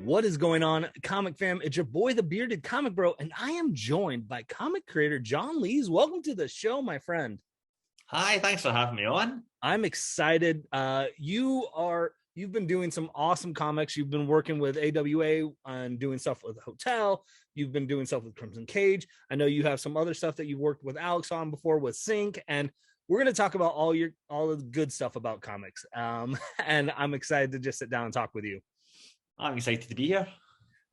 What is going on, comic fam? It's your boy, the bearded comic bro, and I am joined by comic creator John Lees. Welcome to the show, my friend. Hi, thanks for having me on. I'm excited. You've been doing some awesome comics. You've been working with AWA and doing stuff with Hotell. You've been doing stuff with Crimson Cage. I know you have some other stuff that you've worked with Alex on before with Sync, and we're going to talk about all the good stuff about comics. And I'm excited to just sit down and talk with you. I'm excited to be here.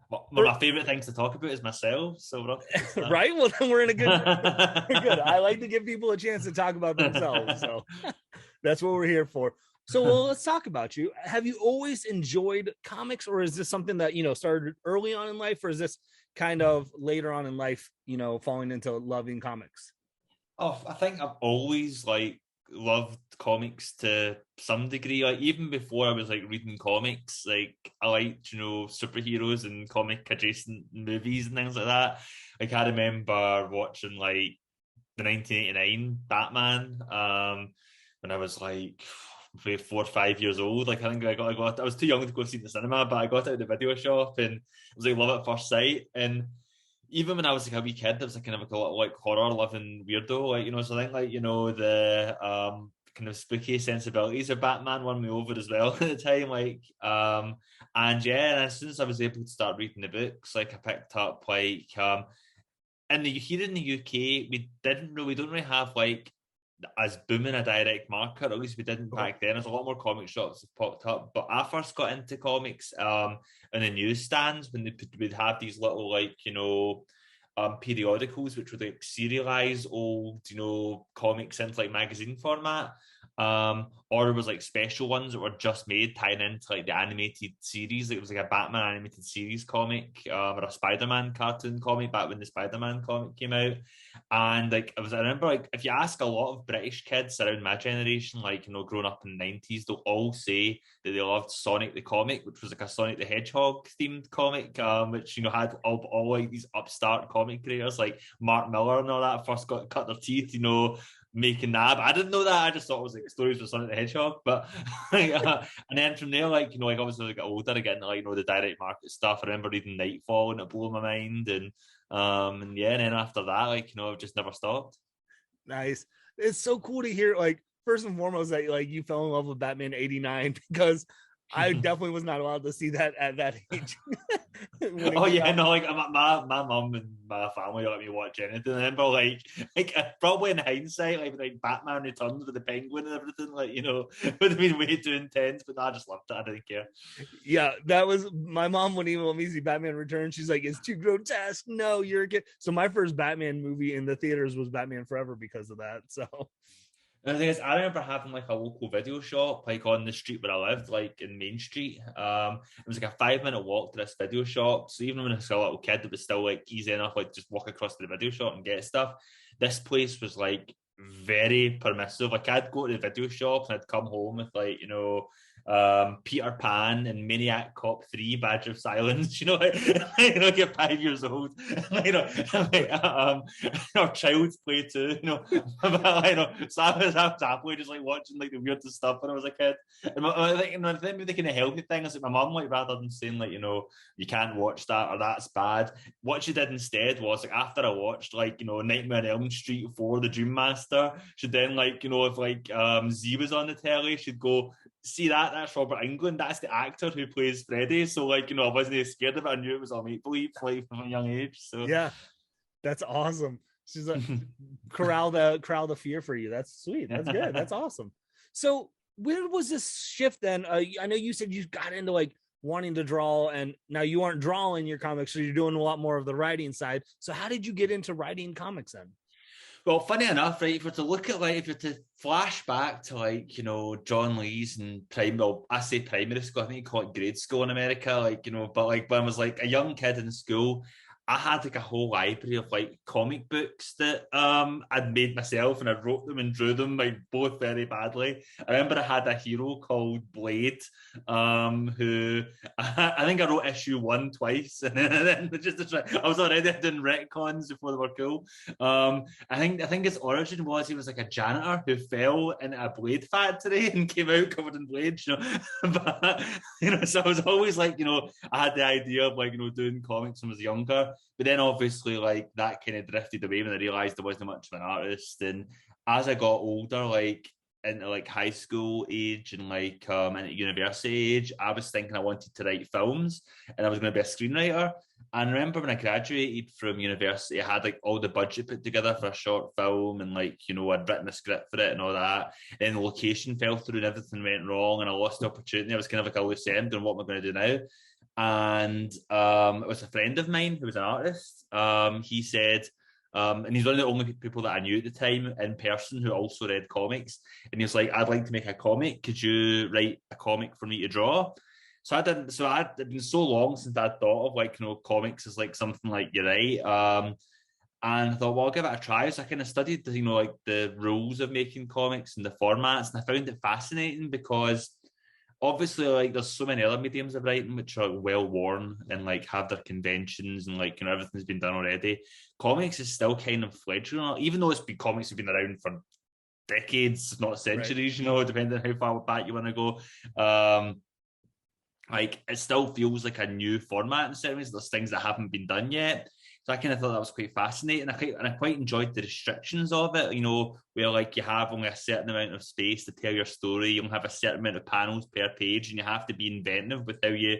One of my favorite things to talk about is myself. So right? Well, then we're in a good. We're good. I like to give people a chance to talk about themselves, so that's what we're here for. So, let's talk about you. Have you always enjoyed comics, or is this something that started early on in life, or is this kind of later on in life, falling into loving comics? Oh, I think I've always loved comics to some degree. Like even before I was reading comics, I liked superheroes and comic adjacent movies and things like that. I remember watching the 1989 Batman when I was maybe 4 or 5 years old. I think I was too young to go see it in the cinema, but I got out of the video shop and it was love at first sight. And even when I was a wee kid, I was kind of a little horror loving weirdo, so I think the kind of spooky sensibilities of Batman won me over as well at the time. And as soon as I was able to start reading the books, I picked up here in the UK, we don't really have as booming a direct market, at least we didn't back then. There's a lot more comic shops that popped up, but I first got into comics in the newsstands when we'd have these little periodicals which would serialize old comics into magazine format, or there was special ones that were just made tying into the animated series. It was a Batman animated series comic, or a Spider-Man cartoon comic back when the Spider-Man comic came out. And I remember if you ask a lot of British kids around my generation, growing up in the 90s, they'll all say that they loved Sonic the Comic, which was a Sonic the Hedgehog themed comic, which had all these upstart comic creators like Mark Millar and all that first got cut their teeth, making that. But I didn't know that. I just thought it was stories for Sonic the Hedgehog. But and then from there, obviously as I got older, again, the direct market stuff. I remember reading Nightfall and it blew my mind. And then after that, I've just never stopped. Nice. It's so cool to hear. First and foremost, that you fell in love with Batman '89, because I definitely was not allowed to see that at that age. Oh yeah, no, my mum and my family let me watch anything. I remember probably in hindsight, Batman Returns with the Penguin and everything, would have been way too intense, but no, I just loved it. I didn't care. Yeah, that was my mom wouldn't even let me see Batman Returns. She's like, it's too grotesque. No, you're a kid. So my first Batman movie in the theaters was Batman Forever because of that. So. And the thing is, I remember having a local video shop on the street where I lived, in Main Street. It was a 5-minute walk to this video shop. So even when I was a little kid, it was still easy enough, just walk across to the video shop and get stuff. This place was very permissive. I'd go to the video shop and I'd come home with Peter Pan and Maniac Cop 3 Badge of Silence, get 5 years old, or Child's Play 2, so I was happily just watching the weirdest stuff when I was a kid. And I think the kind of healthy thing is my mum, rather than saying you can't watch that or that's bad, what she did instead was after I watched Nightmare on Elm Street 4, The Dream Master, she'd then if Z was on the telly, she'd go, see that's Robert Englund, that's the actor who plays Freddy. So I wasn't scared of it. I knew it was all make believe from a young age. So yeah, that's awesome. She's like, corral the fear for you. That's sweet. That's good. That's awesome. So where was this shift then? I know you said you got into wanting to draw, and now you aren't drawing your comics, so you're doing a lot more of the writing side. So how did you get into writing comics then? Well, funny enough, right, if you're to look at if you're to flash back to John Lee's and I say primary school, I think you call it grade school in America, but when I was a young kid in school, I had like a whole library of like comic books that I'd made myself, and I wrote them and drew them like both very badly. I remember I had a hero called Blade, who I think I wrote issue 1 twice, and then just to try, I was already doing retcons before they were cool. I think his origin was he was like a janitor who fell into a blade factory and came out covered in blades, but so I was always like, I had the idea of like, doing comics when I was younger. But then obviously like that kind of drifted away when I realised I wasn't much of an artist. And as I got older, like into like high school age and like into university age, I was thinking I wanted to write films and I was going to be a screenwriter. And I remember when I graduated from university, I had like all the budget put together for a short film, and like, I'd written a script for it and all that. And then the location fell through and everything went wrong, and I lost the opportunity. I was kind of like a loose end on what am I going to do now. And it was a friend of mine who was an artist. He said, and he's one of the only people that I knew at the time in person who also read comics. And he was like, I'd like to make a comic. Could you write a comic for me to draw? So I didn't. So it'd been so long since I'd thought of like, comics as like something like you write. And I thought, well, I'll give it a try. So I kind of studied, like the rules of making comics and the formats, and I found it fascinating because obviously like there's so many other mediums of writing which are well worn and like have their conventions and like everything's been done already. Comics is still kind of fledgling, even though comics have been around for decades, if not centuries, right. Depending on how far back you want to go. Like it still feels like a new format in certain ways. There's things that haven't been done yet. So I kind of thought that was quite fascinating. I quite enjoyed the restrictions of it, where like you have only a certain amount of space to tell your story. You only have a certain amount of panels per page, and you have to be inventive with how you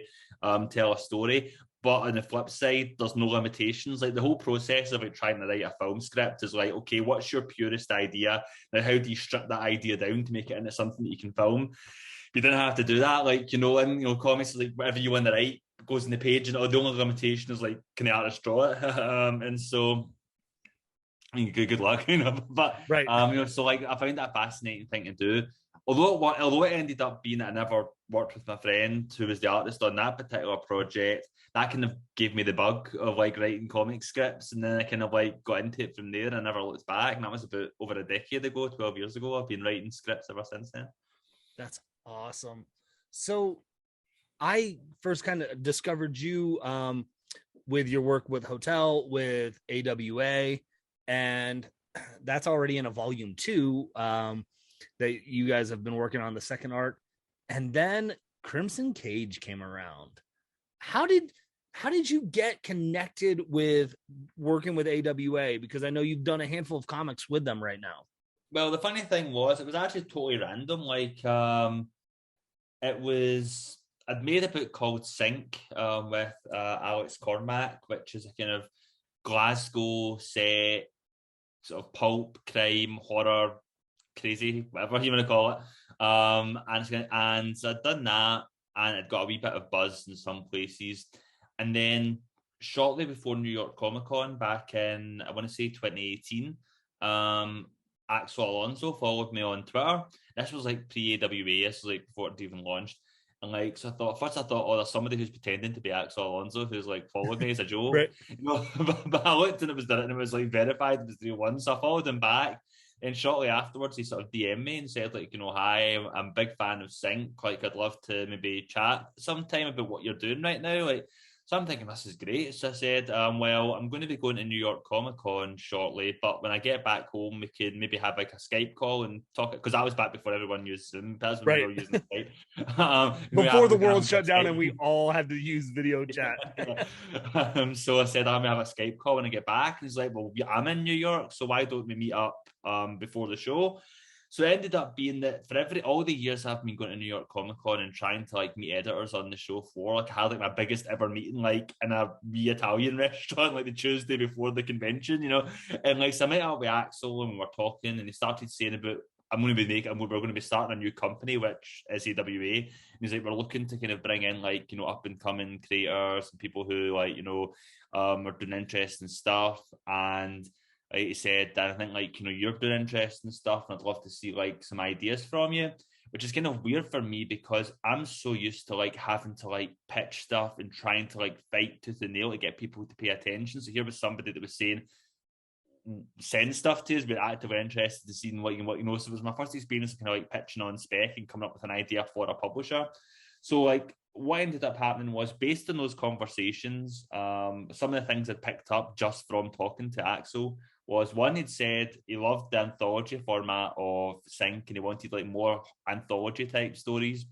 tell a story. But on the flip side, there's no limitations. Like the whole process of like trying to write a film script is like, okay, what's your purest idea? Now, how do you strip that idea down to make it into something that you can film? You didn't have to do that. Like, in comics, like whatever you want to write goes in the page, and the only limitation is like, can the artist draw it? And so, I mean, good luck, But right. so like I found that a fascinating thing to do. Although it ended up being that I never worked with my friend who was the artist on that particular project, that kind of gave me the bug of like writing comic scripts, and then I kind of like got into it from there and never looked back. And that was about over a decade ago, 12 years ago. I've been writing scripts ever since then. That's awesome. So I first kind of discovered you with your work with Hotell, with AWA, and that's already in a volume 2 that you guys have been working on the second art. And then Crimson Cage came around. How did you get connected with working with AWA? Because I know you've done a handful of comics with them right now. Well, the funny thing was, it was actually totally random. Like, I'd made a book called Sink with Alex Cormack, which is a kind of Glasgow set, sort of pulp, crime, horror, crazy, whatever you want to call it. And so I'd done that, and it got a wee bit of buzz in some places. And then shortly before New York Comic Con back in, I want to say 2018, Axel Alonso followed me on Twitter. This was like pre-AWA, this was like before it even launched. And like, so I thought, oh, there's somebody who's pretending to be Axel Alonso who's like followed me as a joke. Right. But I looked and it was like verified, it was the one. So I followed him back. And shortly afterwards, he sort of DM'd me and said, like, hi, I'm a big fan of Sync. Like, I'd love to maybe chat sometime about what you're doing right now. Like, so I'm thinking this is great. So I said, well, I'm going to be going to New York Comic Con shortly, but when I get back home, we could maybe have like a Skype call and talk, because I was back before everyone used Zoom. That's when we were using Skype. Before the world shut down and we all had to use video chat. So I said, I'm going to have a Skype call when I get back. And he's like, well, I'm in New York, so why don't we meet up before the show? So it ended up being that for all the years I've been going to New York Comic Con and trying to like meet editors on the show floor, like I had like my biggest ever meeting like in a wee Italian restaurant like the Tuesday before the convention, and like so I met up with Axel and we were talking, and he started saying about we're going to be starting a new company, which is AWA. And he's like, we're looking to kind of bring in like, up and coming creators and people who like, are doing interesting stuff. And like he said, I think like, you're doing interesting stuff, and I'd love to see like some ideas from you, which is kind of weird for me because I'm so used to like having to like pitch stuff and trying to like fight tooth and nail to get people to pay attention. So here was somebody that was saying, send stuff to us, we're actively interested in seeing what you know. So it was my first experience of kind of like pitching on spec and coming up with an idea for a publisher. So like what ended up happening was, based on those conversations, some of the things I picked up just from talking to Axel was, one, he'd said he loved the anthology format of Sync and he wanted like more anthology type stories.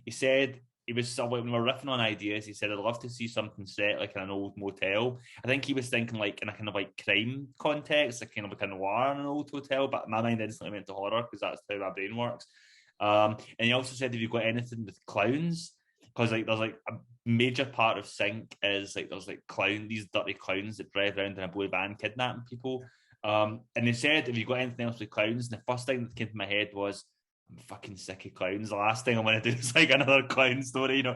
He said he was, when we were riffing on ideas, he said, I'd love to see something set like in an old motel. I think he was thinking like in a kind of like crime context, like kind of like a noir in an old hotel, but my mind instantly went to horror because that's how my brain works. And he also said, if you've got anything with clowns, because like there's like a major part of Sync is like there's like these dirty clowns that drive around in a blue van kidnapping people. And he said, if you've got anything else with clowns, and the first thing that came to my head was, I'm fucking sick of clowns. The last thing I want to do is like another clown story, you know.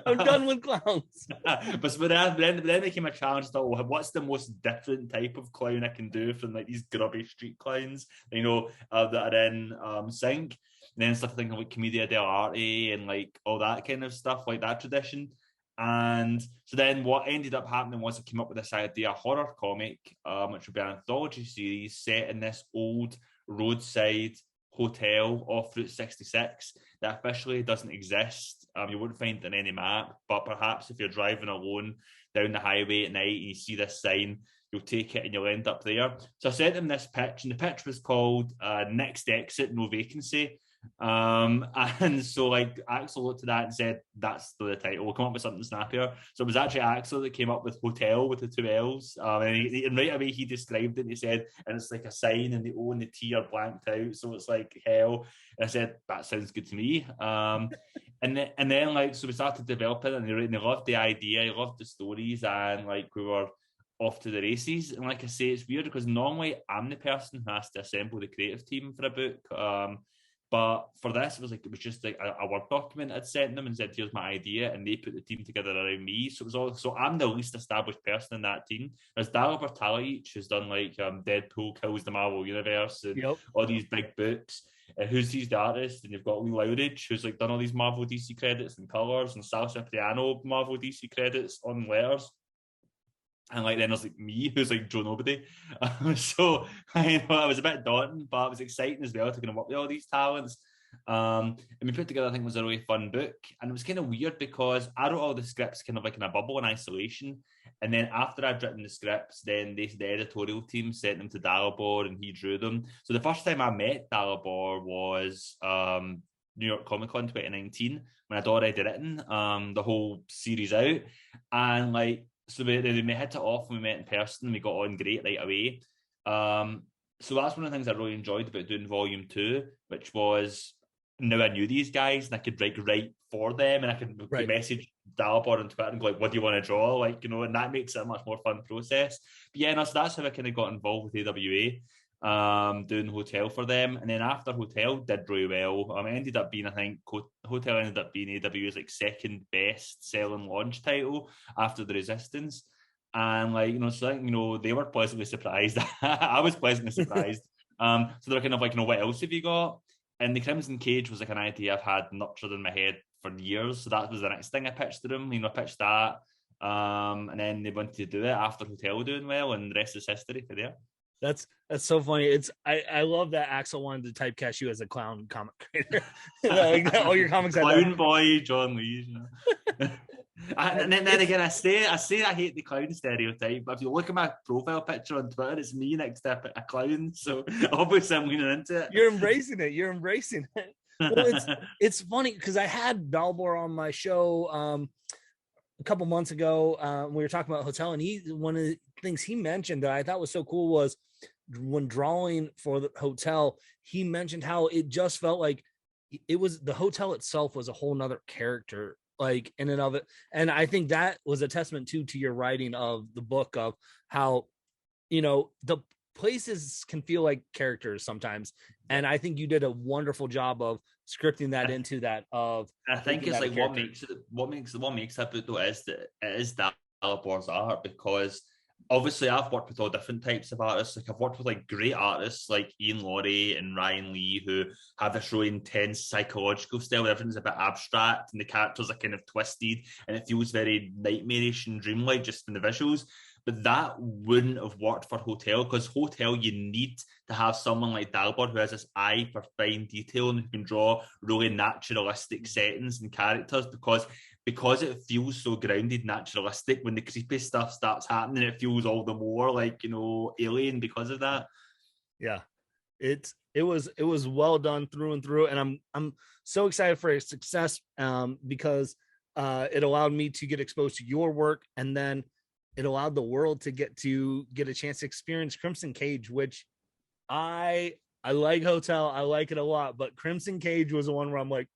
I'm done with clowns. but then became a challenge. I thought, well, what's the most different type of clown I can do from like these grubby street clowns, you know, that are in Sync? And then started thinking like Commedia dell'arte and like all that kind of stuff, like that tradition. And so then what ended up happening was I came up with this idea, a horror comic, which would be an anthology series set in this old roadside hotel off Route 66 that officially doesn't exist. You won't find it in any map, but perhaps if you're driving alone down the highway at night and you see this sign, you'll take it and you'll end up there. So I sent him this pitch, and the pitch was called Next Exit, No Vacancy. And so like Axel looked at that and said, that's the title, we'll come up with something snappier. So it was actually Axel that came up with Hotell with the two L's, and right away he described it and he said, and it's like a sign and the O and the T are blanked out, so it's like hell. And I said, that sounds good to me. And then like, so we started developing it, and they loved the idea, he loved the stories, and like we were off to the races. And like I say, it's weird because normally I'm the person who has to assemble the creative team for a book. But for this, it was just like a Word document I'd sent them and said, here's my idea, and they put the team together around me. So it was all, so I'm the least established person in that team. There's Daryl Bertalic, who's done like Deadpool Kills the Marvel Universe and all these big books. Who's he's the artist, and you've got Lee Lowridge, who's like done all these Marvel DC credits and colours, and Sal Cipriano Marvel DC credits on letters. And like then there's like me, who's like Joe Nobody. So I know I was a bit daunting, but it was exciting as well to kind of work with all these talents. And we put together, I think it was a really fun book. And it was kind of weird because I wrote all the scripts kind of like in a bubble in isolation. And then after I'd written the scripts, then the editorial team sent them to Dalibor and he drew them. So the first time I met Dalibor was New York Comic Con 2019, when I'd already written the whole series out. And like, so we hit it off when we met in person, and we got on great right away. So that's one of the things I really enjoyed about doing volume 2, which was now I knew these guys and I could write for them, and I could message Dalibor on Twitter and go like, what do you want to draw? Like, you know, and that makes it a much more fun process. But yeah, no, so that's how I kind of got involved with AWA. Doing Hotell for them, and then after Hotell did really well, it ended up being, I think Hotell ended up being AWA's like second best selling launch title after The Resistance. And like, you know, so I think, you know, they were pleasantly surprised. I was pleasantly surprised. So they're kind of like, you know, what else have you got? And the Crimson Cage was like an idea I've had nurtured in my head for years, so that was the next thing I pitched to them. You know, I pitched that, and then they wanted to do it after Hotell doing well, and the rest is history for there. That's so funny. It's I love that Axel wanted to typecast you as a clown comic creator. Like, all your comics clown boy John Lee. You know? And then again, I say I hate the clown stereotype, but if you look at my profile picture on Twitter, it's me next to a clown. So obviously I'm leaning into it. You're embracing it. Well, it's funny because I had Dalibor on my show a couple months ago. We were talking about Hotell, and one of the things he mentioned that I thought was so cool was when drawing for the Hotell, he mentioned how it just felt like it was the hotel itself was a whole nother character, like in and of it. And I think that was a testament to your writing of the book, of how, you know, the places can feel like characters sometimes. And I think you did a wonderful job of scripting that into that. I think it's like what makes that book though is that it is Dalibor's art, because obviously I've worked with all different types of artists. Like I've worked with like great artists like Ian Laurie and Ryan Lee, who have this really intense psychological style. Everything's a bit abstract and the characters are kind of twisted and it feels very nightmarish and dreamlike just in the visuals. But that wouldn't have worked for Hotell, because Hotell, you need to have someone like Dalbert who has this eye for fine detail and who can draw really naturalistic settings and characters, because it feels so grounded, naturalistic. When the creepy stuff starts happening, it feels all the more like, you know, alien because of that. Yeah, it was well done through and through, and I'm so excited for its success, because it allowed me to get exposed to your work, and then it allowed the world to get a chance to experience Crimson Cage, which I like Hotell, I like it a lot, but Crimson Cage was the one where I'm like,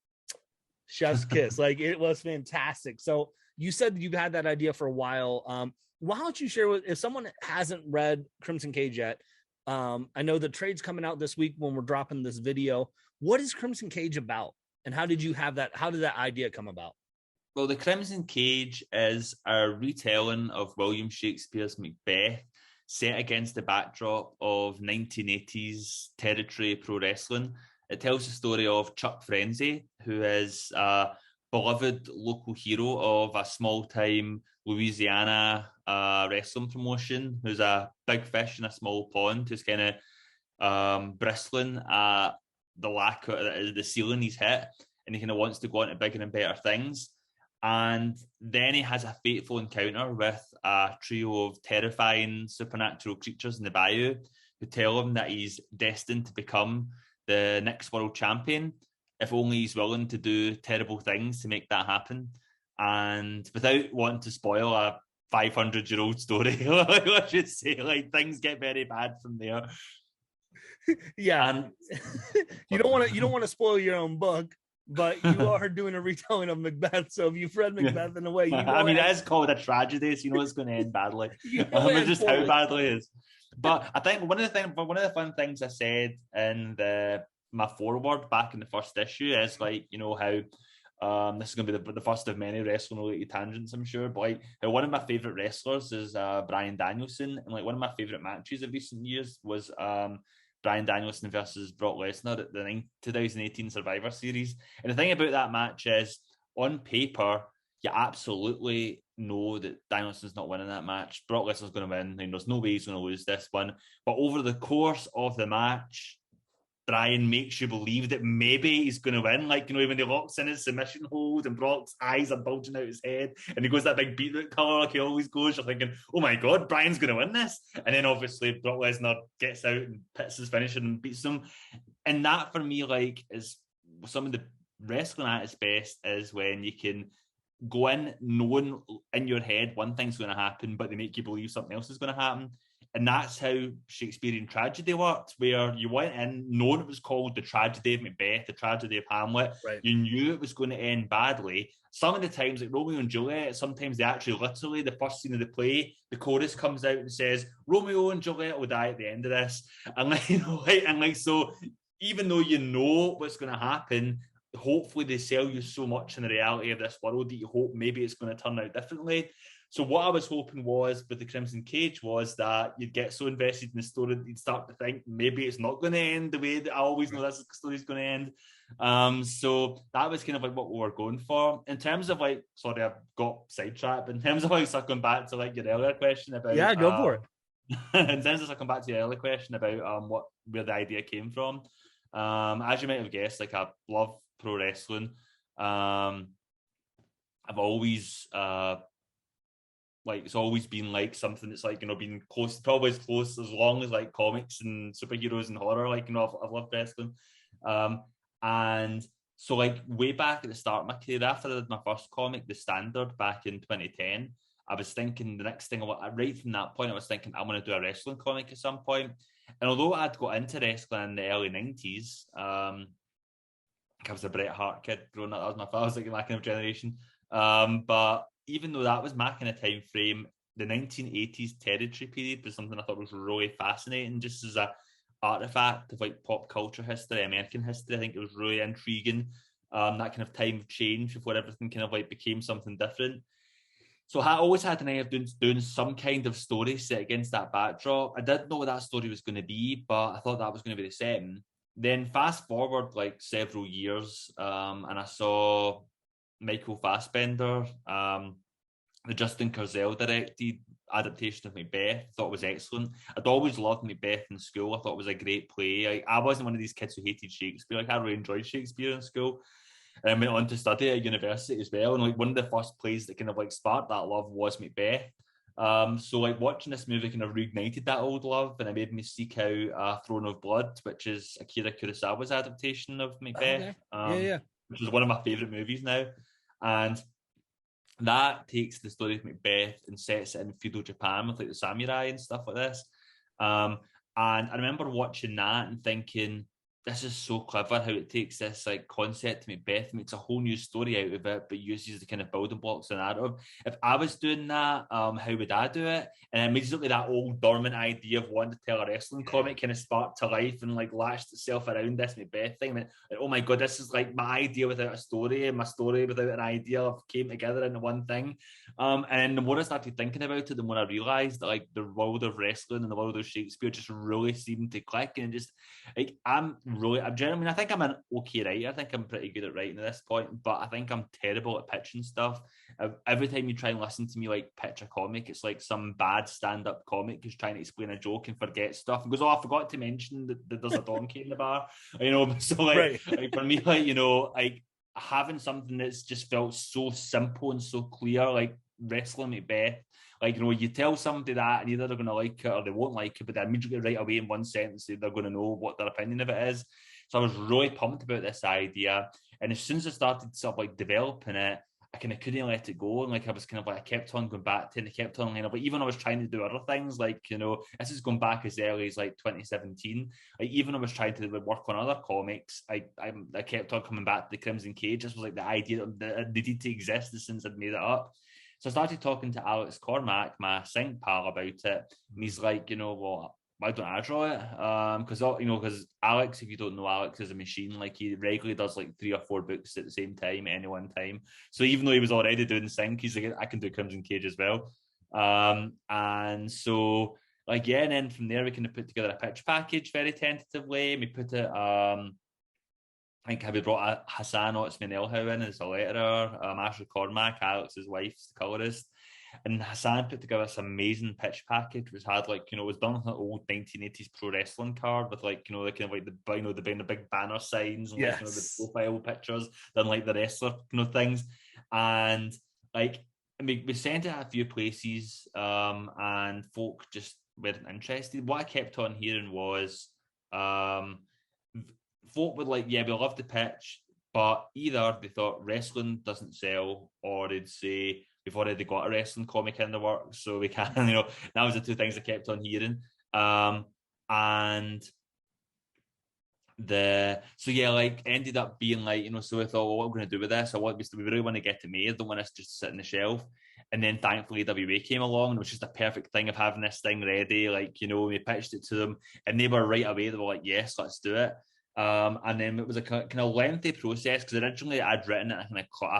chef's kiss. Like, it was fantastic. So you said that you've had that idea for a while. Why don't you share with, if someone hasn't read Crimson Cage yet, I know the trade's coming out this week when we're dropping this video. What is Crimson Cage about, and how did that idea come about? Well, the Crimson Cage is a retelling of William Shakespeare's Macbeth, set against the backdrop of 1980s territory pro wrestling. It tells the story of Chuck Frenzy, who is a beloved local hero of a small-time Louisiana wrestling promotion, who's a big fish in a small pond, who's kind of bristling at the lack of the ceiling he's hit, and he kind of wants to go on to bigger and better things. And then he has a fateful encounter with a trio of terrifying supernatural creatures in the bayou who tell him that he's destined to become the next world champion, if only he's willing to do terrible things to make that happen. And without wanting to spoil a 500-year-old story, let's just say, like, things get very bad from there. Yeah. And you don't want to spoil your own book, but you are doing a retelling of Macbeth. So if you've read Macbeth in a way, I mean, it is called a tragedy, so you know it's going to end badly. Just how badly it is. But I think one of the fun things I said in my foreword back in the first issue is, like, you know, how this is going to be the first of many wrestling related tangents, I'm sure. But like, one of my favorite wrestlers is Bryan Danielson, and like one of my favorite matches of recent years was Bryan Danielson versus Brock Lesnar at the 2018 Survivor Series. And the thing about that match is, on paper, you absolutely know that Danielson's not winning that match. Brock Lesnar's going to win. I mean, there's no way he's going to lose this one. But over the course of the match, Bryan makes you believe that maybe he's going to win. Like, you know, when he locks in his submission hold and Brock's eyes are bulging out his head and he goes that big beetroot colour like he always goes, you're thinking, oh my God, Bryan's going to win this. And then obviously Brock Lesnar gets out and pits his finisher and beats him. And that, for me, like, is some of the wrestling at its best, is when you can go in knowing in your head one thing's going to happen, but they make you believe something else is going to happen. And that's how Shakespearean tragedy worked, where you went in knowing it was called the tragedy of Macbeth, the tragedy of Hamlet. Right. You knew it was going to end badly. Some of the times, like Romeo and Juliet, sometimes they actually literally, the first scene of the play, the chorus comes out and says, Romeo and Juliet will die at the end of this. And like, you know, like, so even though you know what's going to happen, hopefully they sell you so much in the reality of this world that you hope maybe it's going to turn out differently. So what I was hoping was, with the Crimson Cage, was that you'd get so invested in the story that you'd start to think maybe it's not going to end the way that I always know this story's going to end. So that was kind of like what we were going for. In terms of like, sorry, I've got sidetracked, but in terms of like circling back to like your earlier question about... Yeah, go for it. In terms of circling back to your earlier question about where the idea came from, as you might have guessed, like, I love pro wrestling. I've always... like, it's always been like something that's like, you know, been close, probably as close as long as like comics and superheroes and horror. Like, you know, I've loved wrestling. And so like way back at the start of my career, after I did my first comic, The Standard, back in 2010, I was thinking the next thing, right from that point, I was thinking I'm going to do a wrestling comic at some point. And although I'd got into wrestling in the early 90s, I was a Bret Hart kid growing up. That was my father, was like my kind of generation. But even though that was my kind of time frame, the 1980s territory period was something I thought was really fascinating, just as a artifact of like pop culture history, American history. I think it was really intriguing. That kind of time of change before everything kind of like became something different. So I always had an idea of doing some kind of story set against that backdrop. I didn't know what that story was going to be, but I thought that was going to be the setting. Then fast forward like several years, and I saw Michael Fassbender, the Justin Kurzel directed adaptation of Macbeth. I thought it was excellent. I'd always loved Macbeth in school. I thought it was a great play. I wasn't one of these kids who hated Shakespeare. Like I really enjoyed Shakespeare in school. And I went on to study at university as well. And like one of the first plays that kind of like sparked that love was Macbeth. So like watching this movie kind of reignited that old love, and it made me seek out Throne of Blood, which is Akira Kurosawa's adaptation of Macbeth. Okay. Which is one of my favorite movies now. And that takes the story of Macbeth and sets it in feudal Japan with like the samurai and stuff like this. And I remember watching that and thinking, this is so clever how it takes this like concept to Macbeth, makes a whole new story out of it, but uses the kind of building blocks of narrative. If I was doing that, how would I do it? And immediately that old dormant idea of wanting to tell a wrestling comic kind of sparked to life and like latched itself around this Macbeth thing. And oh my god, this is like my idea without a story, and my story without an idea came together into one thing. And the more I started thinking about it, the more I realised that like the world of wrestling and the world of Shakespeare just really seemed to click, and just like I'm genuinely, I think I'm an okay writer. I think I'm pretty good at writing at this point, but I think I'm terrible at pitching stuff. Every time you try and listen to me like pitch a comic, it's like some bad stand-up comic who's trying to explain a joke and forgets stuff and goes, "Oh, I forgot to mention that there's a donkey in the bar," you know. So like, like for me, like, you know, like having something that's just felt so simple and so clear, like wrestling Macbeth. Like, you know, you tell somebody that and either they're going to like it or they won't like it, but they immediately right away in one sentence they're going to know what their opinion of it is. So I was really pumped about this idea. And as soon as I started sort of like developing it, I kind of couldn't let it go. And like I was kind of like, I kept on going back to it and I kept on line up. But even I was trying to do other things, like, you know, this is going back as early as like 2017. Like even I was trying to work on other comics. I kept on coming back to the Crimson Cage. This was like the idea that they need to exist as soon as I'd made it up. So I started talking to Alex Cormack, my sync pal, about it, and he's like, you know, well, why don't I draw it? Because you know, because Alex, if you don't know, Alex is a machine. Like he regularly does like 3 or 4 books at the same time at any one time. So even though he was already doing sync, he's like, I can do Crimson Cage as well. And so like yeah, and then from there we kind of put together a pitch package very tentatively. We put it. I think we brought Hassan Otsman-Elhau in as a letterer, Ashley Cormack, Alex's wife's the colourist, and Hassan put together this amazing pitch package, which had like, you know, it was done with an old 1980s pro wrestling card with like, you know, the kind of like the, you know, the big banner signs and like, you know, the profile pictures, then like the wrestler, you know, things, and like we sent it a few places, and folk just weren't interested. What I kept on hearing was, folk would like, yeah, we love the pitch, but either they thought wrestling doesn't sell, or they'd say we've already got a wrestling comic in the works, so we can, you know, that was the two things I kept on hearing. And so yeah, like ended up being like, you know, so I thought, well, what are we going to do with this? We really want to get it made. I don't want us just to sit on the shelf. And then thankfully WA came along, and it was just a perfect thing of having this thing ready. Like, you know, we pitched it to them and they were right away, they were like, yes, let's do it. And then it was a kind of lengthy process because originally I'd written it. I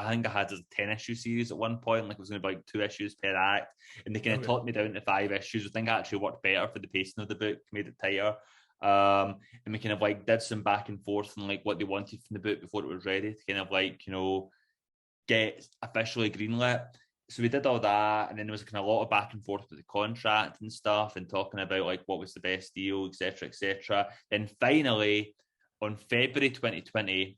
think I had a 10-issue series at one point. Like it was going to be like 2 issues per act, and they kind of talked me down to 5 issues. I think it actually worked better for the pacing of the book, made it tighter. And we kind of like did some back and forth and like what they wanted from the book before it was ready to kind of like, you know, get officially greenlit. So we did all that, and then there was kind of a lot of back and forth with the contract and stuff, and talking about like what was the best deal, etc., etc. Then finally, on February 2020,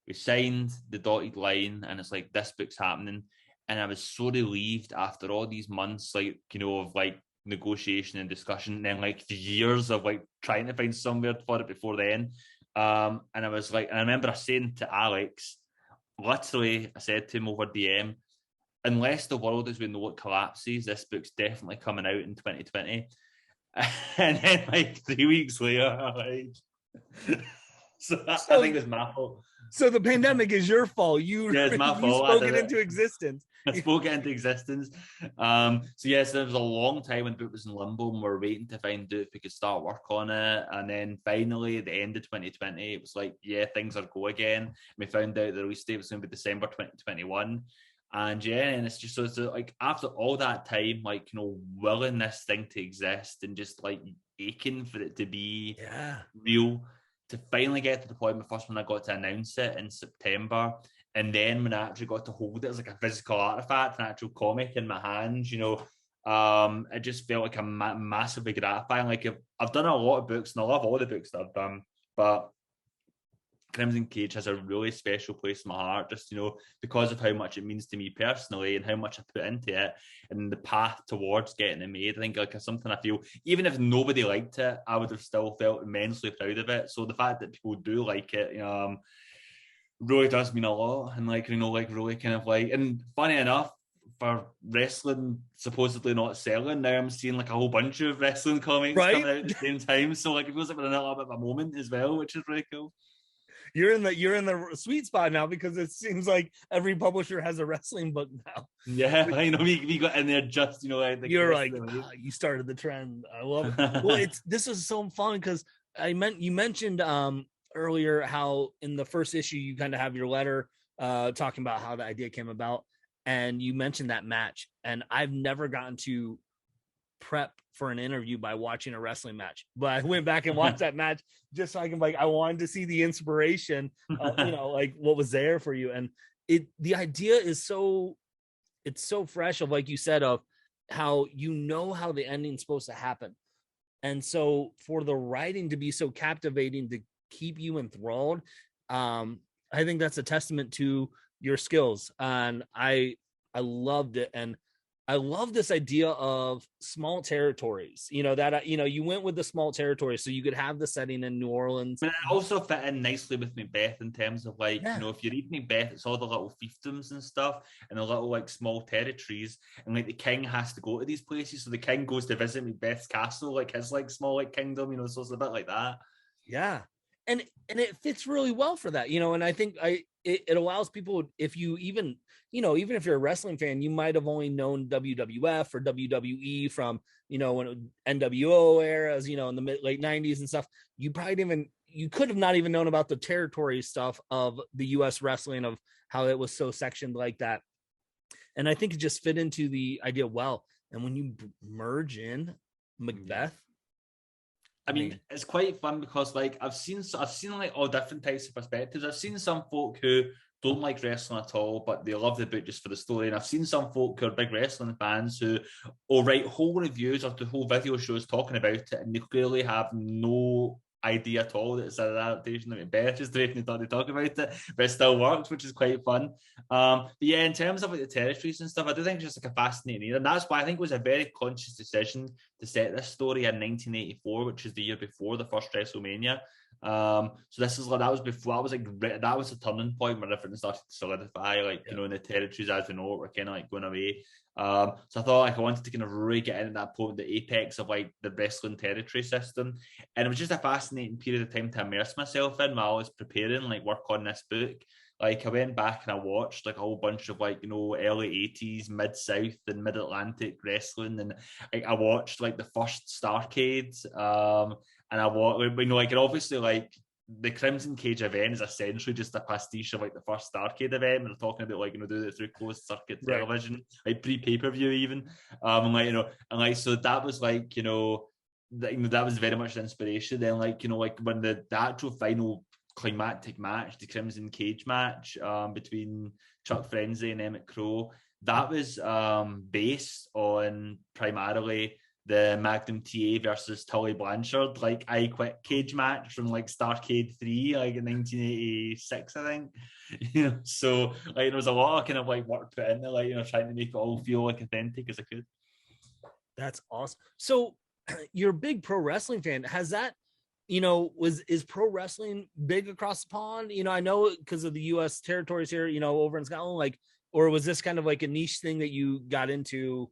we signed the dotted line, and it's like, this book's happening. And I was so relieved after all these months, like, you know, of like negotiation and discussion, and then like the years of like trying to find somewhere for it before then. And I was like, and I remember I saying to Alex, literally, I said to him over DM, unless the world as we know it collapses, this book's definitely coming out in 2020. And then like 3 weeks later, like, so I think it's my fault. So the pandemic is your fault. It's my fault. You spoke it into existence. I spoke it into existence. So yes, there was a long time when the book was in limbo, and we were waiting to find out if we could start work on it. And then finally, at the end of 2020, it was like, yeah, things are go again. And we found out the release date was going to be December 2021. And yeah, and it's just so it's like after all that time, like, you know, willing this thing to exist and just like aching for it to be real, to finally get to the point the first when I got to announce it in September. And then when I actually got to hold it as like a physical artifact, an actual comic in my hands, you know, it just felt like a massively gratifying. Like I've done a lot of books and I love all the books that I've done, but Crimson Cage has a really special place in my heart, just, you know, because of how much it means to me personally and how much I put into it and the path towards getting it made. I think like it's something I feel, even if nobody liked it, I would have still felt immensely proud of it. So the fact that people do like it, really does mean a lot. And like, you know, like really kind of like, and funny enough, for wrestling supposedly not selling, now I'm seeing like a whole bunch of wrestling comics coming out at the same time. So like it feels like we're in a little bit of a moment as well, which is really cool. You're in the sweet spot now, because it seems like every publisher has a wrestling book now. Yeah, I know we got in there just, you know, like you're like you started the trend. I love it. Well, this is so fun because you mentioned earlier how in the first issue you kind of have your letter talking about how the idea came about, and you mentioned that match, and I've never gotten to prep for an interview by watching a wrestling match, but I went back and watched that match just so I can, like, I wanted to see the inspiration of, you know, like what was there for you. And the idea is it's so fresh, of, like you said, of how, you know, how the ending's supposed to happen. And so for the writing to be so captivating to keep you enthralled, I think that's a testament to your skills. And I loved it. And I love this idea of small territories, you know, that, you know, you went with the small territories so you could have the setting in New Orleans. But it also fit in nicely with Macbeth in terms of like, you know, if you read Macbeth, it's all the little fiefdoms and stuff and the little like small territories. And like the king has to go to these places. So the king goes to visit Macbeth's castle, like his like small like kingdom, you know, so it's a bit like that. Yeah. And it fits really well for that, you know, and I think it allows people, if you even, you know, even if you're a wrestling fan, you might have only known WWF or WWE from, you know, when NWO eras, you know, in the late 90s and stuff. You could have not even known about the territory stuff of the US wrestling, of how it was so sectioned like that. And I think it just fit into the idea well. And when you merge in Macbeth, I mean, it's quite fun because like I've seen like all different types of perspectives. I've seen some folk who don't like wrestling at all, but they love the book just for the story. And I've seen some folk who are big wrestling fans who will write whole reviews or do whole video shows talking about it, and they clearly have no idea at all that it's an adaptation of Macbeth, just the way they thought they talk about it, but it still works, which is quite fun. But yeah, in terms of like the territories and stuff, I do think it's just like a fascinating era, and that's why I think it was a very conscious decision to set this story in 1984, which is the year before the first WrestleMania. So this is like, that was a turning point where everything started to solidify, like, you know, in the territories as we know it were kind of like going away. So I thought like I wanted to kind of really get into that point, the apex of like the wrestling territory system, and it was just a fascinating period of time to immerse myself in while I was preparing like work on this book. Like I went back and I watched like a whole bunch of like, you know, early 80s Mid-South and Mid-Atlantic wrestling, and like I watched like the first Starrcade, and I watched, you know, like, and obviously like the Crimson Cage event is essentially just a pastiche of like the first Starrcade event. And they're talking about like, you know, doing it through closed circuit television, like pre-pay-per-view even. And like, you know, and like, so that was like, you know, that was very much the inspiration. Then like, you know, like when the actual final climactic match, the Crimson Cage match between Chuck Frenzy and Emmett Crow, that was based on primarily the Magnum TA versus Tully Blanchard, like I Quit cage match from like Starrcade 3, like in 1986, I think. You know, so like there was a lot of kind of like work put into like, you know, trying to make it all feel like authentic as I could. That's awesome. So you're a big pro wrestling fan. Has that, you know, is pro wrestling big across the pond? You know, I know because of the US territories here, you know, over in Scotland, like, or was this kind of like a niche thing that you got into?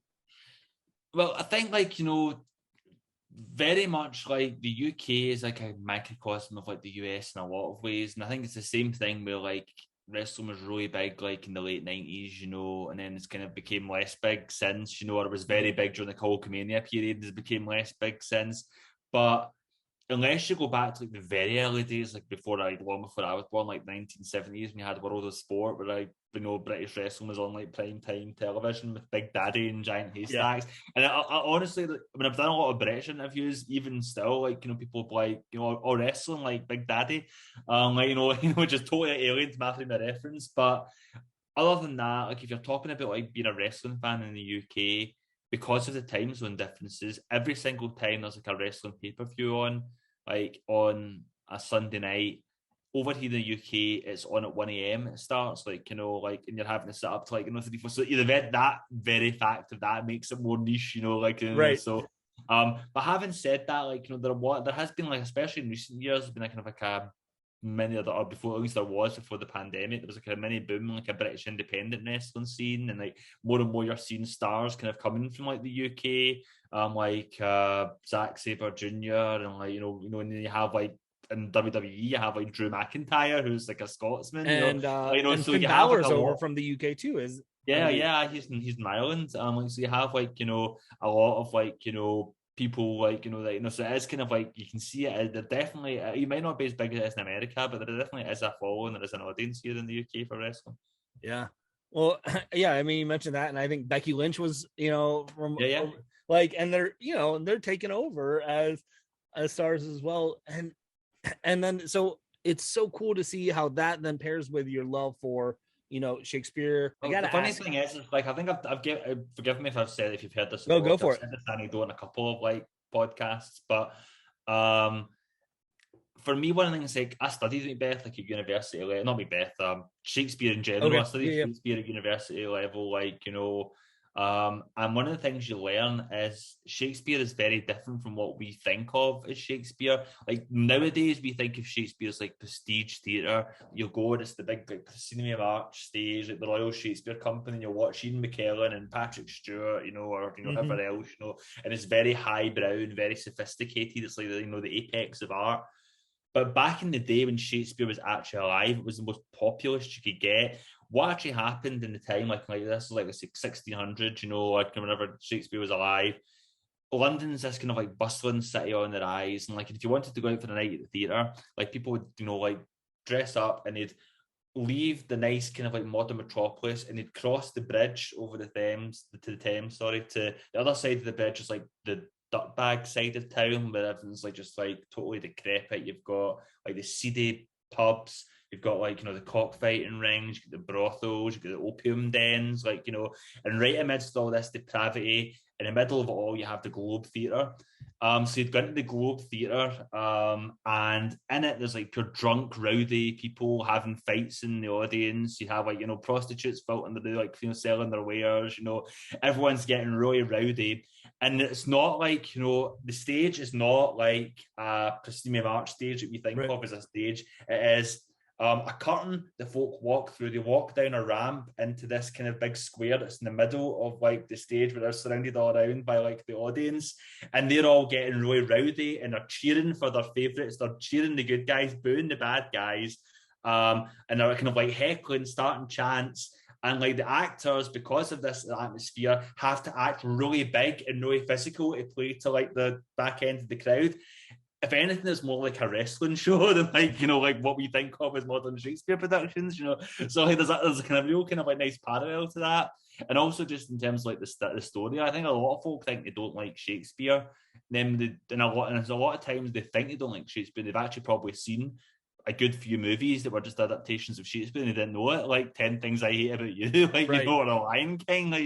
Well, I think like, you know, very much like the UK is like a microcosm of like the US in a lot of ways. And I think it's the same thing where like wrestling was really big like in the late 90s, you know, and then it's kind of became less big since, you know, or it was very big during the Hulkamania period, it became less big since. But unless you go back to like the very early days, like long before I was born, like 1970s, when you had World of Sport, where British wrestling was on like prime time television with Big Daddy and Giant Haystacks. And I honestly, like, I mean, I've done a lot of British interviews, even still, like, people like, or wrestling like Big Daddy, just totally alien to my frame of reference. But other than that, like, if you're talking about like being a wrestling fan in the UK, because of the time zone differences, every single time there's like a wrestling pay-per-view on, like on a Sunday night, over here in the UK, it's on at 1 a.m. It starts, like, and you're having to sit up to like 3, 4. So that very fact of that makes it more niche, Right. so. But having said that, like, there has been, like, especially in recent years, been like kind of like a many other, or before, at least there was before the pandemic, there was like a mini boom, like a British independent wrestling scene, and like more and more you're seeing stars kind of coming from like the UK, like Zack Sabre Jr. and like and then you have like in WWE you have like Drew McIntyre, who's like a Scotsman, And and so Finn you have like Balor's a over lot. from the UK too, is Yeah, he's in Ireland. Like, so you have like a lot of like people like so it is kind of like you can see it. There definitely you might not be as big as it is in America, but there definitely is a following. There is an audience here in the UK for wrestling. Yeah. Well, yeah, I mean, you mentioned that, and I think Becky Lynch was, from Yeah. like, and they're taking over as stars as well, and then so it's so cool to see how that then pairs with your love for Shakespeare. I Well, the gotta funny ask. thing is like I think I've given, forgive me if I've said, if you've heard this Go before, for I've it. said this anecdote in a couple of like podcasts, but um for me, one of the things, like, I studied Macbeth like at university level, not Macbeth, Shakespeare in general. I Okay. studied Yeah. Shakespeare at university level, like, and one of the things you learn is Shakespeare is very different from what we think of as Shakespeare. Like nowadays, we think of Shakespeare as like prestige theatre. You'll go and it's the big like proscenium arch stage, like the Royal Shakespeare Company, and you'll watch Ian McKellen and Patrick Stewart, or whoever else, and it's very highbrow and very sophisticated. It's like the apex of art. But back in the day when Shakespeare was actually alive, it was the most populist you could get. What actually happened in the time, like this is like the 1600s, like whenever Shakespeare was alive, London's this kind of like bustling city on the rise, and like if you wanted to go out for the night at the theatre, like people would like dress up and they'd leave the nice kind of like modern metropolis and they'd cross the bridge over the Thames to the Thames, sorry, to the other side of the bridge is like the dirtbag side of town where everything's like just like totally decrepit. You've got like the seedy pubs, you've got like the cockfighting rings, you've got the brothels, you've got the opium dens, like and right amidst all this depravity, in the middle of it all, you have the Globe Theatre. So you'd go into the Globe Theatre, and in it there's like pure drunk, rowdy people having fights in the audience. You have like prostitutes filtering through, like selling their wares. Everyone's getting really rowdy, and it's not like the stage is not like a proscenium arch stage that we think of as a stage. It is a curtain the folk walk through. They walk down a ramp into this kind of big square that's in the middle of like the stage, where they're surrounded all around by like the audience, and they're all getting really rowdy and they're cheering for their favourites. They're cheering the good guys, booing the bad guys, and they're kind of like heckling, starting chants. And like the actors, because of this atmosphere, have to act really big and really physical to play to like the back end of the crowd. If anything, it's more like a wrestling show than like like what we think of as modern Shakespeare productions. So like there's a kind of real kind of like nice parallel to that, and also just in terms of like the story. I think a lot of folk think they don't like Shakespeare. Then and a lot of times they think they don't like Shakespeare. They've actually probably seen a good few movies that were just adaptations of Shakespeare and they didn't know it, like 10 Things I Hate About You, like or The Lion King, like,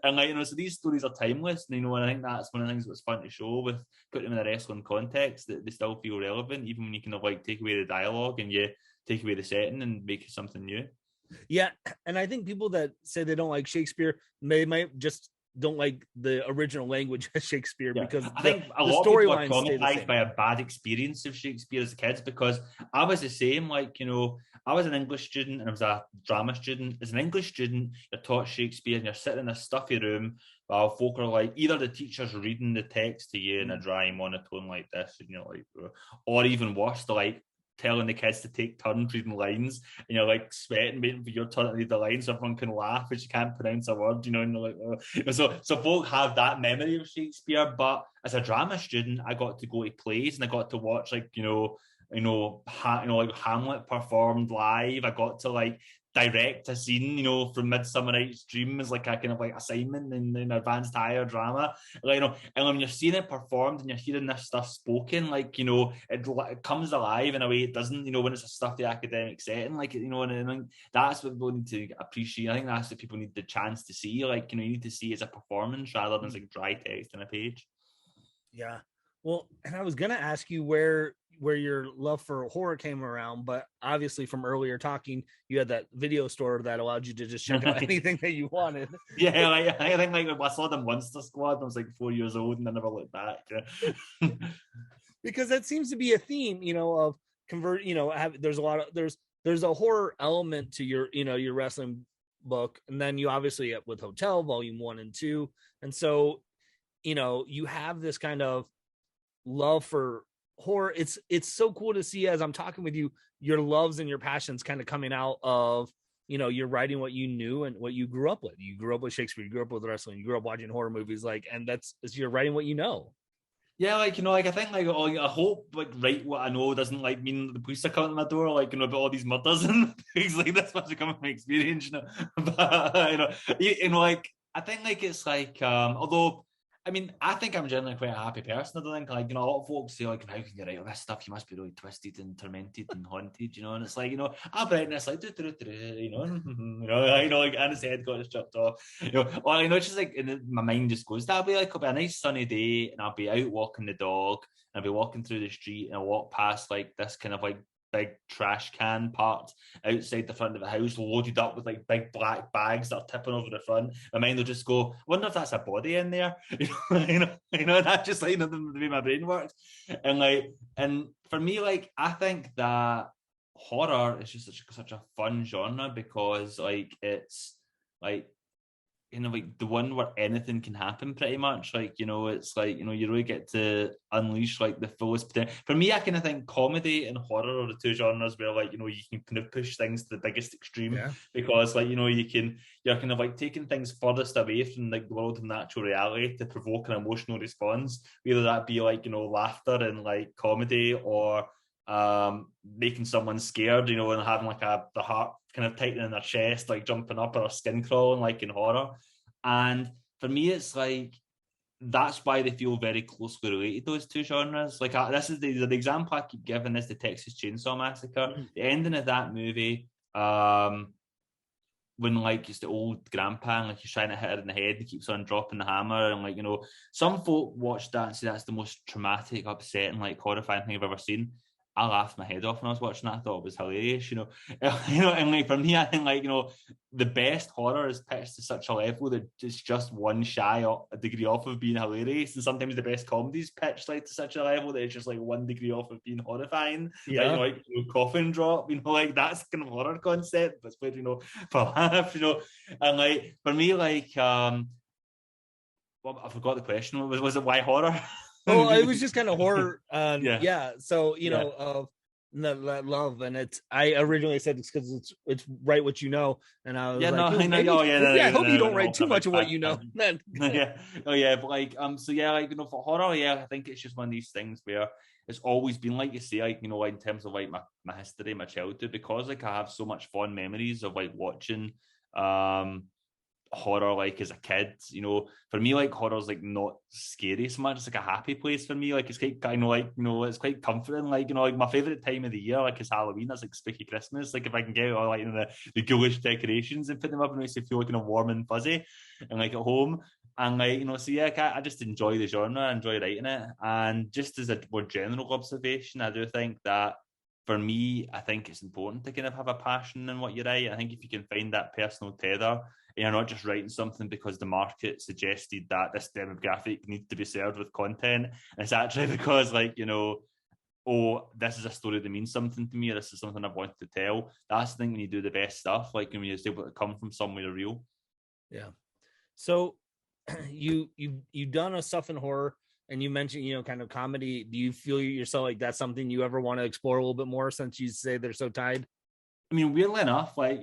and like so these stories are timeless, and and I think that's one of the things that's fun to show with putting them in a wrestling context, that they still feel relevant even when you kind of like take away the dialogue and you take away the setting and make it something new. Yeah, and I think people that say they don't like Shakespeare, they might just don't like the original language of Shakespeare, because I think a lot of people are traumatized by a bad experience of Shakespeare as kids, because I was the same. Like, I was an English student and I was a drama student. As an English student, you're taught Shakespeare and you're sitting in a stuffy room while folk are like, either the teacher's reading the text to you in a dry monotone like this, and you're like, or even worse, they're like telling the kids to take turns reading lines, and you're like sweating, waiting for your turn to read the lines so everyone can laugh because you can't pronounce a word, and you're like, oh. So folk have that memory of Shakespeare. But as a drama student, I got to go to plays and I got to watch like like Hamlet performed live. I got to like direct a scene, from Midsummer Night's Dream as like a kind of like assignment in advanced higher drama. Like, and when you're seeing it performed and you're hearing this stuff spoken, like, it comes alive in a way it doesnn't, when it's a stuffy academic setting, like, and that's what people need to appreciate. I think that's what people need the chance to see. Like, you need to see it as a performance rather than as like dry text on a page. Yeah. Well, and I was going to ask you where your love for horror came around, but obviously from earlier talking, you had that video store that allowed you to just check out anything that you wanted. Yeah, I think like I saw the Monster Squad, I was like 4 years old and I never looked back. Yeah. Because that seems to be a theme, of convert, there's a horror element to your wrestling book. And then you obviously with Hotell Volume 1 and 2. And so, you have this kind of love for horror. It's so cool to see as I'm talking with you, your loves and your passions kind of coming out of, you're writing what you knew and what you grew up with. You grew up with Shakespeare, you grew up with wrestling, you grew up watching horror movies, and you're writing what you know. Yeah, I think I hope write what I know doesn't mean the police are coming to my door, about all these murders and things like this must come from my experience, But I think it's although I think I'm generally quite a happy person. I don't think a lot of folks say how can you write all this stuff? You must be really twisted and tormented and haunted, and it's I've read this and his head got chopped off, or it's just my mind just goes. It'll be a nice sunny day, and I'll be out walking the dog, and I'll be walking through the street, and I'll walk past this kind of big trash can parked outside the front of the house, loaded up with big black bags that are tipping over the front. My mind will just go, wonder if that's a body in there. That's just the way my brain works. And for me, I think that horror is just such a fun genre because it's the one where anything can happen pretty much. It's you really get to unleash the fullest potential. For me, I kind of think comedy and horror are the two genres where you can kind of push things to the biggest extreme, because you're kind of taking things furthest away from the world of natural reality to provoke an emotional response, whether that be laughter and comedy, or making someone scared, and having the heart kind of tightening in their chest, jumping up, or skin crawling, in horror. And for me, it's that's why they feel very closely related, those two genres. This is the example I keep giving is the Texas Chainsaw Massacre. The ending of that movie, when it's the old grandpa and he's trying to hit her in the head, he keeps on dropping the hammer, and some folk watch that and say that's the most traumatic, upsetting, horrifying thing I've ever seen. I laughed my head off when I was watching that. I thought it was hilarious, and for me, I think the best horror is pitched to such a level that it's just one shy a degree off of being hilarious, and sometimes the best comedy is pitched to such a level that it's just 1 degree off of being horrifying. Coffin drop, that's the kind of horror concept, but it's played, for laugh, and for me, well, I forgot the question. Was it why horror? Oh, it was just kind of horror. So of that love, and I originally said it's because it's write what you know, and I was I hope you don't write too much of what you know. Then for horror, I think it's just one of these things where it's always been you say, in terms of my history, my childhood, because I have so much fond memories of watching horror as a kid. For me, horror's not scary so much. It's a happy place for me. It's quite it's quite comforting. My favorite time of the year is Halloween. That's spooky Christmas. If I can get all the ghoulish decorations and put them up, and makes you feel warm and fuzzy and at home. And I just enjoy the genre. I enjoy writing it. And just as a more general observation, I do think that for me, I think it's important to kind of have a passion in what you write. I think if you can find that personal tether, and you're not just writing something because the market suggested that this demographic needs to be served with content, and it's actually because this is a story that means something to me, or this is something I've wanted to tell. That's the thing when you do the best stuff, when you're able to come from somewhere real. Yeah. So you've done a stuff in horror. And you mentioned, kind of comedy. Do you feel yourself like that's something you ever want to explore a little bit more since you say they're so tied? I mean, weirdly enough, like,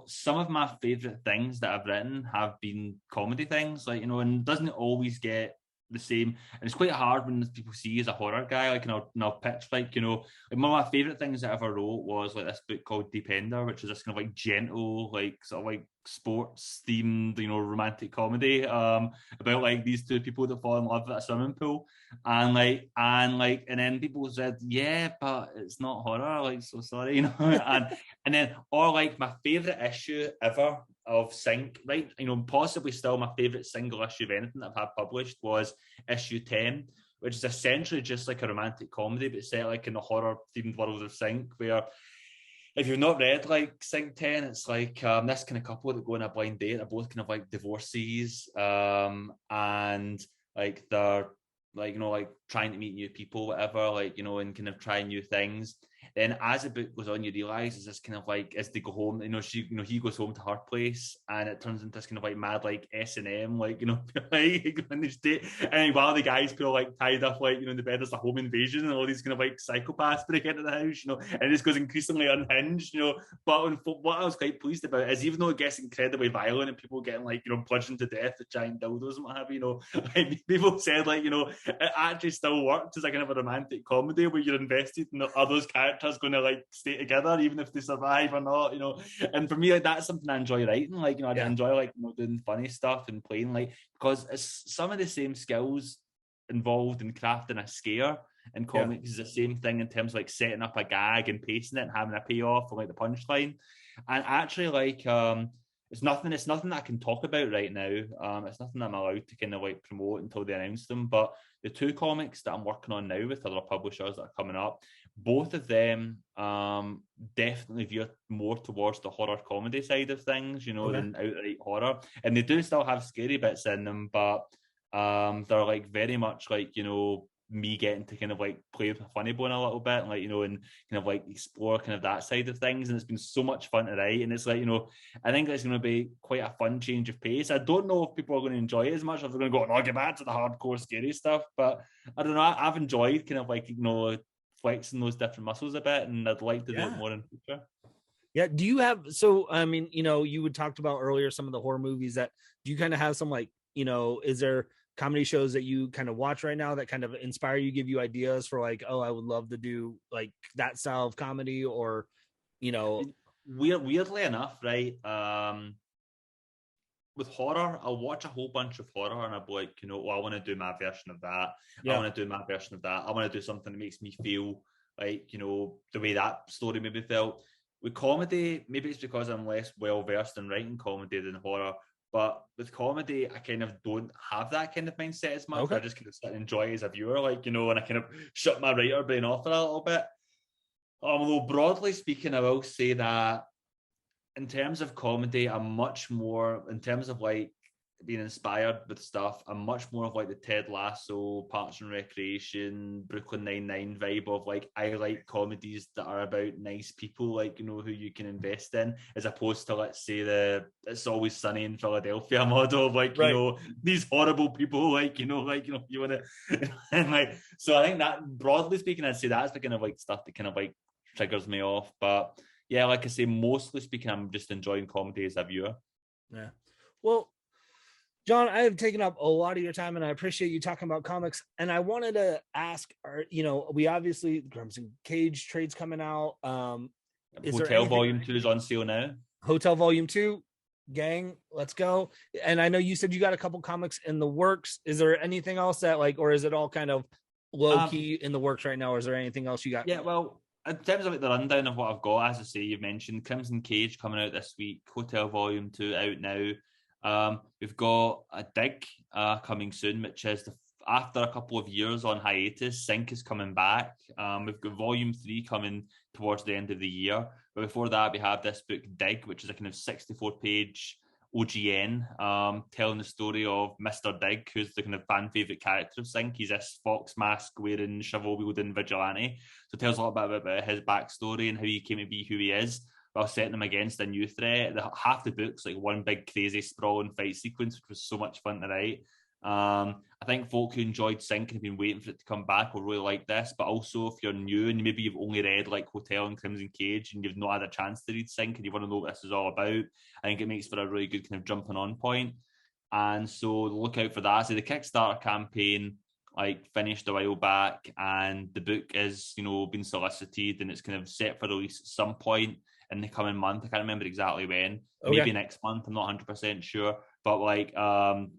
some of my favorite things that I've written have been comedy things, like, and doesn't always get the same. And it's quite hard when people see you as a horror guy, like, and I'll pitch, like, like one of my favorite things that I ever wrote was like this book called Deep Ender, which is this kind of like gentle, like, sort of like sports themed, romantic comedy, about like these two people that fall in love at a swimming pool. And then people said, yeah, but it's not horror, like, so sorry, and then, or like my favorite issue ever of Sync, right? Possibly still my favorite single issue of anything that I've had published was issue 10, which is essentially just like a romantic comedy, but set like in the horror themed world of Sync, where if you've not read like Sync 10, it's like this kind of couple that go on a blind date. They're both kind of like divorcees, and like they're like like trying to meet new people, whatever, like and kind of try new things. Then as the book goes on, you realise it's this kind of like as they go home, he goes home to her place, and it turns into this kind of like mad like S&M, like like when they date, and while the guys feel like tied up like in the bed, there's a home invasion and all these kind of like psychopaths break into the house, and it just goes increasingly unhinged, But what I was quite pleased about is even though it gets incredibly violent and people getting like bludgeoned to death with giant dildos and what have you, like people said like it actually still worked as a kind of a romantic comedy where you're invested in are those characters going to like stay together even if they survive or not, and for me like that's something I enjoy writing, like I enjoy like doing funny stuff and playing, like, because it's some of the same skills involved in crafting a scare in comics is the same thing in terms of like setting up a gag and pacing it and having a payoff or like the punchline. And actually like it's nothing that I can talk about right now. It's nothing that I'm allowed to kind of like promote until they announce them. But the two comics that I'm working on now with other publishers that are coming up, both of them definitely veer more towards the horror comedy side of things, than outright horror. And they do still have scary bits in them, but they're like very much like, me getting to kind of like play with my funny bone a little bit and like, and kind of like explore kind of that side of things. And it's been so much fun to write. And it's like, I think it's going to be quite a fun change of pace. I don't know if people are going to enjoy it as much, or if they're going to go, no, get back to the hardcore scary stuff. But I don't know. I've enjoyed kind of like, flexing those different muscles a bit, and I'd like to do it more in the future. Yeah. Do you have, so, I mean, you had talked about earlier some of the horror movies that, do you kind of have some like, is there comedy shows that you kind of watch right now that kind of inspire you, give you ideas for like, oh, I would love to do like that style of comedy, or, weirdly enough, right? With horror, I'll watch a whole bunch of horror and I'll be like, I want to do my version of that. I want to do my version of that. I want to do something that makes me feel like, the way that story maybe felt. With comedy, maybe it's because I'm less well versed in writing comedy than horror. But with comedy, I kind of don't have that kind of mindset as much. Okay. I just kind of sit and enjoy it as a viewer, like, and I kind of shut my writer brain off for a little bit. Although broadly speaking, I will say that in terms of comedy, I'm much more, in terms of like being inspired with stuff, I'm much more of like the Ted Lasso, Parks and Recreation, Brooklyn Nine-Nine vibe of like, I like comedies that are about nice people, like, who you can invest in, as opposed to, let's say, the It's Always Sunny in Philadelphia model of like, these horrible people, like, you want to, and like, so I think that broadly speaking, I'd say that's the kind of like stuff that kind of like triggers me off. But yeah, like I say, mostly speaking, I'm just enjoying comedy as a viewer. Yeah. Well, John, I have taken up a lot of your time, and I appreciate you talking about comics. And I wanted to ask, we obviously, Crimson Cage trade's coming out. Hotell Volume 2 is on sale now. Hotell Volume 2, gang, let's go. And I know you said you got a couple comics in the works. Is there anything else that like, or is it all kind of low key in the works right now? Or is there anything else you got? Yeah, well, in terms of like the rundown of what I've got, as I say, you've mentioned Crimson Cage coming out this week, Hotell Volume 2 out now. We've got a Dig coming soon, which is after a couple of years on hiatus, Sync is coming back. We've got Volume 3 coming towards the end of the year. But before that, we have this book, Dig, which is a kind of 64-page OGN, telling the story of Mr. Dig, who's the kind of fan favourite character of Sync. He's this fox mask wearing, shovel wielding vigilante. So it tells a lot about his backstory and how he came to be who he is, while setting him against a new threat. Half the book's like one big crazy sprawling fight sequence, which was so much fun to write. I think folk who enjoyed Sync and have been waiting for it to come back will really like this. But also, if you're new and maybe you've only read like Hotell and Crimson Cage and you've not had a chance to read Sync and you want to know what this is all about, I think it makes for a really good kind of jumping on point. And so look out for that. So the Kickstarter campaign like finished a while back, and the book is, you know, been solicited and it's kind of set for release at some point in the coming month. I can't remember exactly when. Okay. Maybe next month. I'm not 100% sure. But like,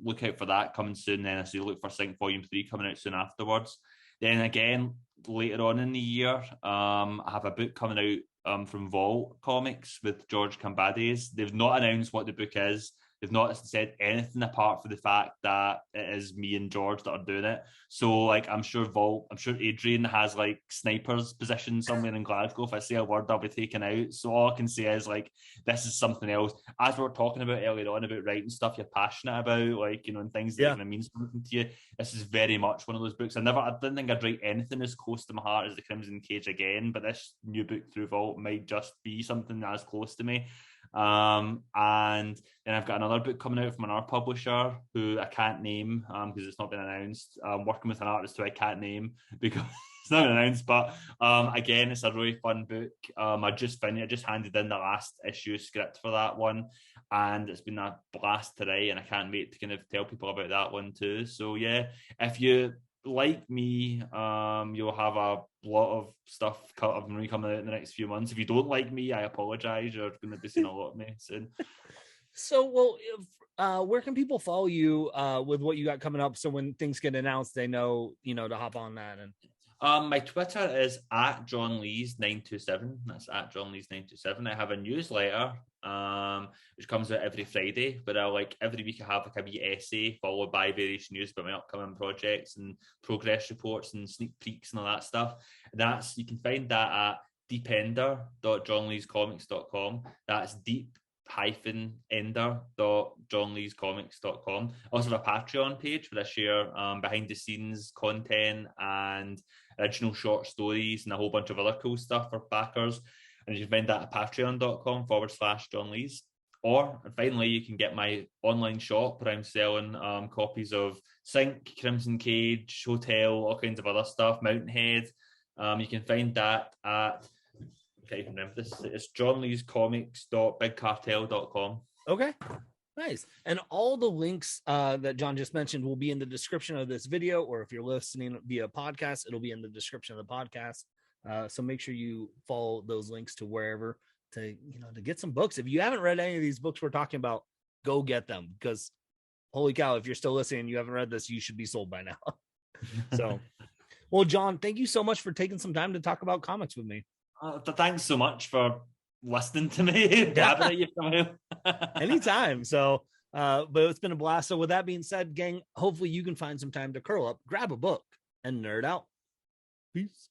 look out for that coming soon. Then so you look for Sync Volume 3 coming out soon afterwards. Then again, later on in the year, I have a book coming out from Vault Comics with George Cambades. They've not announced what the book is. They've not said anything apart from the fact that it is me and George that are doing it. So, like, I'm sure Adrian has like snipers positioned somewhere in Glasgow. If I say a word, I'll be taken out. So all I can say is like, this is something else. As we were talking about earlier on about writing stuff you're passionate about, like, you know, and things that are going to mean something to you. This is very much one of those books. I didn't think I'd write anything as close to my heart as the Crimson Cage again, but this new book through Vault might just be something as close to me. And then I've got another book coming out from another publisher who I can't name because it's not been announced. I'm working with an artist who I can't name because it's not been announced, but again, it's a really fun book. I just handed in the last issue script for that one, and it's been a blast to write, and I can't wait to kind of tell people about that one too. So yeah, if you like me, you'll have a lot of stuff coming out in the next few months. If you don't like me, I apologize. You're going to be seeing a lot of me soon. So, well, where can people follow you with what you got coming up? So when things get announced, they know, you know, to hop on that. And my Twitter is at John Lees 927. That's at John Lees 927. I have a newsletter which comes out every Friday, but every week I have like a wee essay followed by various news about my upcoming projects and progress reports and sneak peeks and all that stuff. You can find that at deepender.johnleescomics.com. That's deep-ender.johnleescomics.com. I also have a Patreon page where I share behind the scenes content and original short stories and a whole bunch of other cool stuff for backers. And you can find that at patreon.com/John Lees. Or finally, you can get my online shop where I'm selling copies of Sync, Crimson Cage, Hotell, all kinds of other stuff, Mountainhead. You can find that at, I can't even remember this, it's johnleescomics.bigcartel.com. Okay, nice. And all the links that John just mentioned will be in the description of this video, or if you're listening via podcast, it'll be in the description of the podcast. So make sure you follow those links to wherever to get some books. If you haven't read any of these books we're talking about, go get them, because holy cow, if you're still listening and you haven't read this, you should be sold by now. So, well, John, thank you so much for taking some time to talk about comics with me. Thanks so much for listening to me. Anytime. So, but it's been a blast. So with that being said, gang, hopefully you can find some time to curl up, grab a book, and nerd out. Peace.